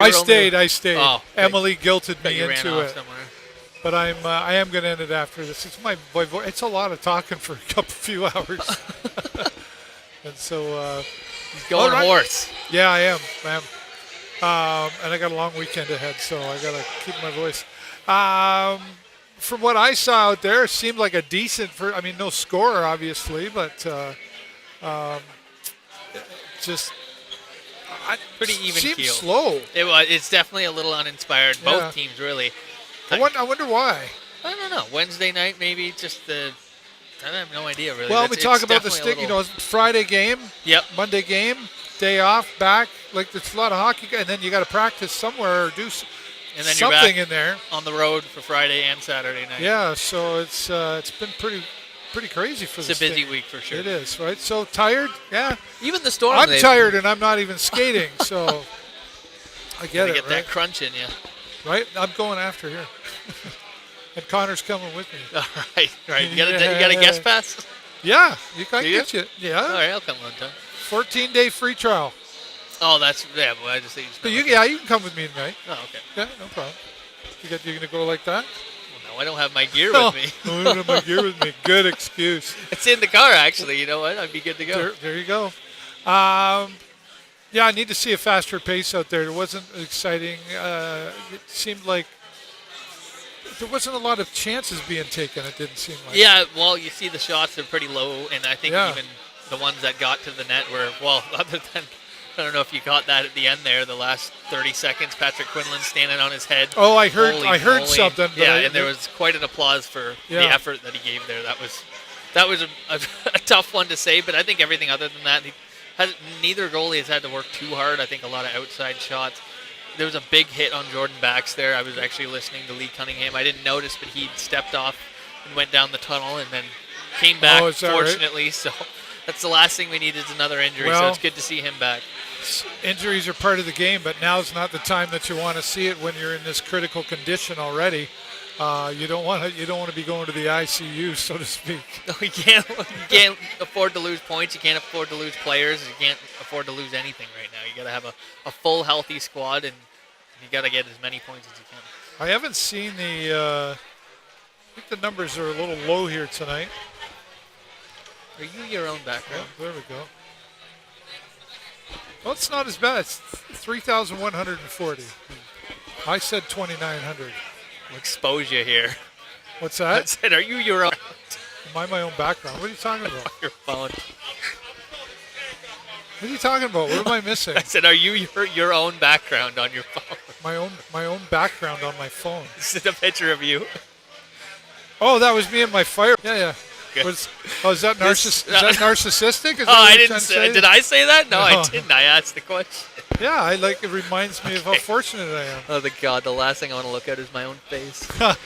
I stayed. Oh, Emily guilted bet me you ran into off it. somewhere. But I am going to end it after this. It's my voice. It's a lot of talking for a few hours. And so. He's going hoarse. Yeah, I am. And I got a long weekend ahead, so I got to keep my voice. From what I saw out there, it seemed like a decent. No score, obviously, but just. Pretty even seemed keel. Slow. It's definitely a little uninspired. Both teams, really. I wonder why. I don't know. Wednesday night, maybe just the. I have no idea, really. Well, we talk about the Sting. Friday game. Yep. Monday game, day off, back. Like there's a lot of hockey, and then you got to practice somewhere or do and then something you're back in there on the road for Friday and Saturday night. Yeah, so it's been pretty crazy for the It's a busy Sting. week for sure. It is, right? So tired, yeah. Even the Storm. I'm tired, and I'm not even skating, so I get it. Get right? that crunch in you. Right, I'm going after here, and Connor's coming with me. All right. You got a guest pass. Yeah, I get you. Yeah. All right, I'll come one time. 14-day free trial. Oh, that's Well, I just think. But you can come with me tonight. Oh, okay. Yeah, no problem. You're gonna go like that? Well, no, I don't have my gear with me. I don't have my gear with me. Good excuse. It's in the car, actually. You know what? I'd be good to go. There you go. Yeah, I need to see a faster pace out there. It wasn't exciting. It seemed like there wasn't a lot of chances being taken. It didn't seem like. Yeah, well, you see the shots are pretty low, and I think even the ones that got to the net were, well, other than, I don't know if you caught that at the end there, the last 30 seconds, Patrick Quinlan standing on his head. Oh, I heard something. But yeah, and there was quite an applause for the effort that he gave there. That was a tough one to say, but I think everything other than that, neither goalie has had to work too hard. I think a lot of outside shots. There was a big hit on Jordan Backs there. I was actually listening to Lee Cunningham. I didn't notice, but he stepped off and went down the tunnel and then came back, fortunately. Right? So that's the last thing we need is another injury. So it's good to see him back. Injuries are part of the game, but now's not the time that you want to see it when you're in this critical condition already. You don't want to be going to the ICU, so to speak. No, you can't afford to lose points. You can't afford to lose players. You can't afford to lose anything right now. You got to have a full, healthy squad, and you got to get as many points as you can. I haven't seen I think the numbers are a little low here tonight. Are you your own background? Oh, there we go. Well, it's not as bad. It's 3,140. I said 2,900. We'll expose you here. What's that? I said, are you your own? Am I my own background? What are you talking about? Your phone. What are you talking about? What am I missing? I said, are you your own background on your phone? My own background on my phone. This is a picture of you. Oh, that was me and my fire. Yeah. Is that narcissistic? Is that I didn't say. Did I say that? No, I didn't. I asked the question. Yeah, it reminds me of how fortunate I am. Oh, the last thing I want to look at is my own face. I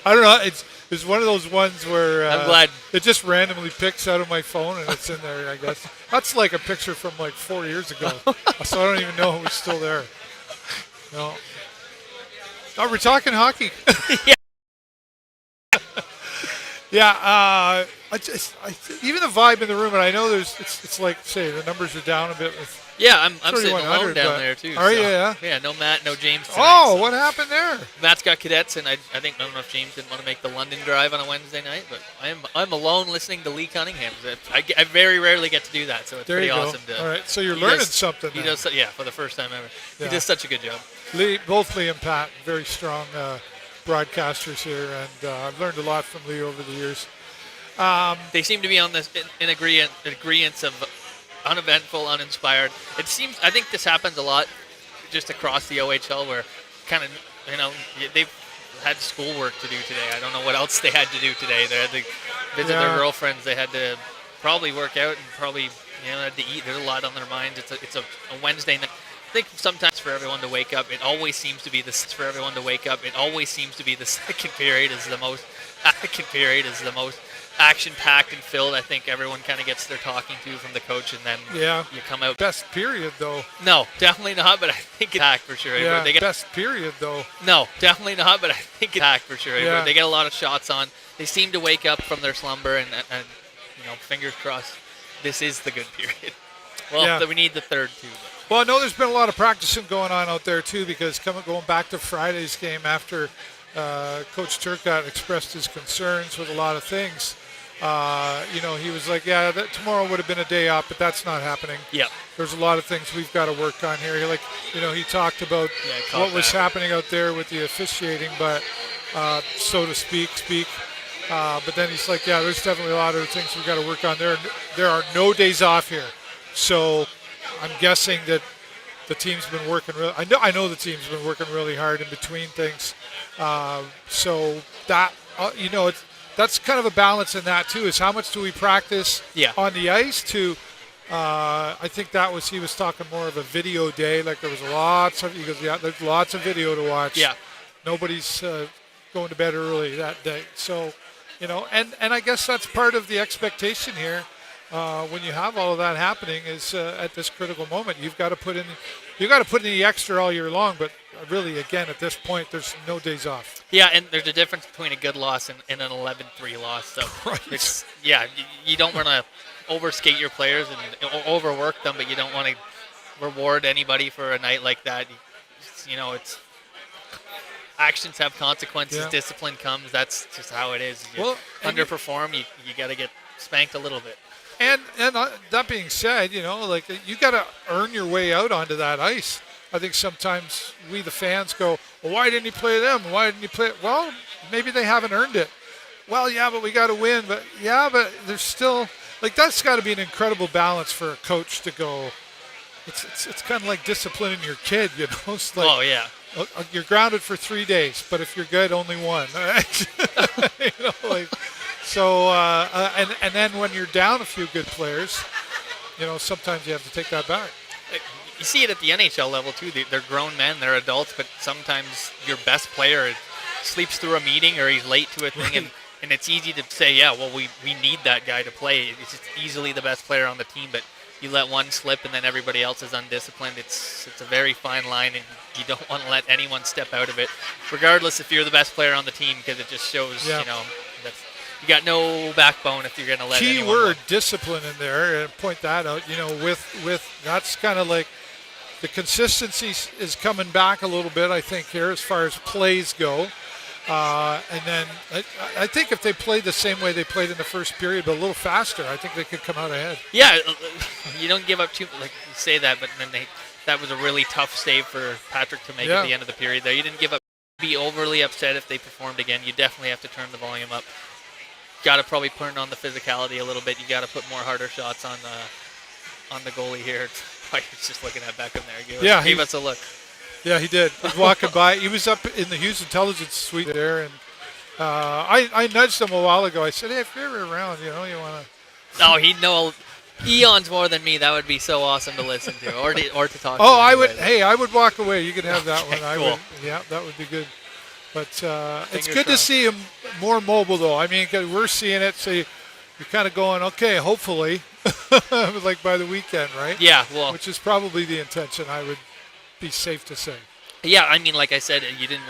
don't know. It's one of those ones where I'm glad it just randomly picks out of my phone and it's in there, I guess. That's like a picture from like 4 years ago. So I don't even know who's still there. No. Oh, we're talking hockey. Yeah. Yeah, even the vibe in the room, and I know it's like, say, the numbers are down a bit. Yeah, I'm sitting alone down there, too. Are you, yeah? Yeah, no Matt, no James tonight. Oh, what happened there? Matt's got cadets, and I don't know if James didn't want to make the London drive on a Wednesday night, but I'm alone listening to Lee Cunningham. I very rarely get to do that, so it's pretty awesome. All right, so you're learning something. He does, for the first time ever. Yeah. He does such a good job. Both Lee and Pat, very strong broadcasters here, and I've learned a lot from Lee over the years. They seem to be on this in agreeance of uneventful, uninspired. It seems, I think this happens a lot just across the OHL where kind of, they've had schoolwork to do today. I don't know what else they had to do today. They had to visit their girlfriends. They had to probably work out and probably, had to eat. There's a lot on their minds. It's a Wednesday night. I think sometimes for everyone to wake up, it always seems to be the second period is the most action-packed and filled. I think everyone kind of gets their talking to from the coach, and then you come out. Best period, though. No, definitely not, but I think it's packed for sure. Yeah, best period, though. No, definitely not, but I think it's packed for sure. Yeah. They get a lot of shots on. They seem to wake up from their slumber, and fingers crossed, this is the good period. Well, we need the third, too. But. Well, I know there's been a lot of practicing going on out there too, because going back to Friday's game after Coach Turcotte expressed his concerns with a lot of things. He was like, yeah, tomorrow would have been a day off, but that's not happening. Yeah. There's a lot of things we've got to work on here. He talked about what was happening out there with the officiating, but so to speak. But then he's like, yeah, there's definitely a lot of things we've got to work on. There are no days off here. So I'm guessing that the team's been working really. I know the team's been working really hard in between things. So that that's kind of a balance in that too. Is how much do we practice on the ice? I think he was talking more of a video day. Like there was lots of. He goes, yeah, there's lots of video to watch. Yeah. Nobody's going to bed early that day. So, and I guess that's part of the expectation here. When you have all of that happening, is at this critical moment, you've got to put in the extra all year long. But really, again, at this point, there's no days off. Yeah, and there's a difference between a good loss and an 11-3 loss. So right. You don't want to overskate your players and overwork them, but you don't want to reward anybody for a night like that. It's actions have consequences. Yeah. Discipline comes. That's just how it is. You underperform, you got to get spanked a little bit. And that being said, you got to earn your way out onto that ice. I think sometimes we, the fans, go, well, why didn't you play them? Why didn't you play it? Well, maybe they haven't earned it. Well, yeah, but we got to win. But there's still, that's got to be an incredible balance for a coach to go. It's kind of like disciplining your kid, It's like, oh, yeah. You're grounded for 3 days, but if you're good, only one. So, and then when you're down a few good players, sometimes you have to take that back. You see it at the NHL level, too. They're grown men, they're adults, but sometimes your best player sleeps through a meeting or he's late to a thing, and it's easy to say, yeah, well, we need that guy to play. It's just easily the best player on the team, but you let one slip and then everybody else is undisciplined. It's a very fine line, and you don't want to let anyone step out of it, regardless if you're the best player on the team, because it just shows, that's you got no backbone if you're going to let anyone. Key word, discipline in there, and point that out. With that's kind of like the consistency is coming back a little bit, I think, here as far as plays go. And then I think if they played the same way they played in the first period, but a little faster, I think they could come out ahead. Yeah, you don't give up too, you say that, but then that was a really tough save for Patrick to make at the end of the period there. You didn't give up. Be overly upset if they performed again. You definitely have to turn the volume up. Got to probably put on the physicality a little bit. You got to put more harder shots on the goalie here. He's just looking at Beckham there. Gave us a look. Yeah, he did. He was walking by. He was up in the Hughes Intelligence Suite there, and I nudged him a while ago. I said, hey, if you're ever around, you want to. Oh, he'd know eons more than me. That would be so awesome to listen to or to talk to. Oh, I would. Hey, I would walk away. You could have that one. Cool. Yeah, that would be good. But it's good to see him more mobile, though. I mean, 'cause we're seeing it. So you're kind of going, okay, hopefully, like by the weekend, right? Yeah, well. Which is probably the intention, I would be safe to say. Yeah, I mean, like I said, you didn't